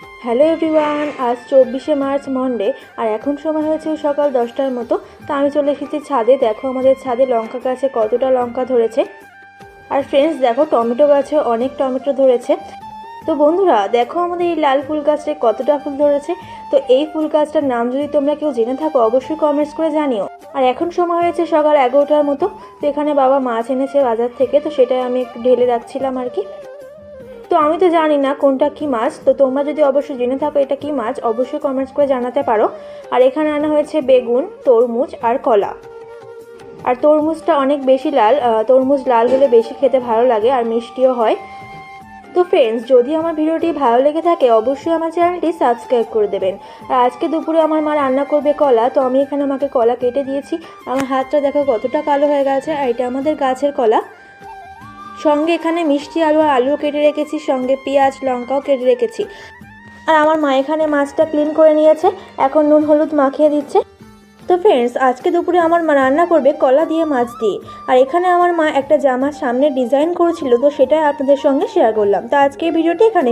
Hello everyone, আজ 24শে March Monday আর এখন সময় হয়েছে সকাল 10টার মতো। তো আমি চলে এসেছি ছাদে। দেখো আমাদের ছাদে লঙ্কা গাছে কতটা লঙ্কা ধরেছে। আর ফ্রেন্ডস দেখো টমেটো গাছে অনেক টমেটো ধরেছে। তো বন্ধুরা দেখো আমাদের এই লাল ফুল গাছে কতটা ফুল ধরেছে। তো এই ফুল গাছটার নাম যদি তোমরা কেউ জেনে থাকো অবশ্যই কমেন্টস করে জানিও। আর এখন সময় হয়েছে সকাল 11টার মতো। তো এখানে বাবা মাছ এনেছে বাজার থেকে, তো সেটাই আমি একটু ঢেলে রাখছিলাম আর কি। তো আমি তো জানি না কোনটা কি মাছ, তো তোমরা যদি অবশ্যই জেনে থাকো এটা কি মাছ অবশ্যই কমেন্টস করে জানাতে পারো। আর এখানে আনা হয়েছে বেগুন, তরমুজ আর কলা। আর তরমুজটা অনেক বেশি লাল, তরমুজ লাল হলে বেশি খেতে ভালো লাগে আর মিষ্টিও হয়। তো ফ্রেন্ডস যদি আমার ভিডিওটি ভালো লেগে থাকে অবশ্যই আমার চ্যানেলটি সাবস্ক্রাইব করে দেবেন। আর আজকে দুপুরে আমার মা রান্না করবে কলা, তো আমি এখানে মাকে কলা কেটে দিয়েছি। আমার হাতটা দেখো কতটা কালো হয়ে গেছে, আর এটা আমাদের গাছের কলা। সঙ্গে এখানে মিষ্টি আলু আর আলুও কেটে রেখেছি, সঙ্গে পেঁয়াজ লঙ্কাও কেটে রেখেছি। আর আমার মা এখানে মাছটা ক্লিন করে নিয়েছে, এখন নুন হলুদ মাখিয়ে দিচ্ছে। তো ফ্রেন্ডস আজকে দুপুরে আমার মা রান্না করবে কলা দিয়ে মাছ দিয়ে। আর এখানে আমার মা একটা জামার সামনে ডিজাইন করেছিল, তো সেটাই আপনাদের সঙ্গে শেয়ার করলাম। তো আজকে এই ভিডিওটি এখানে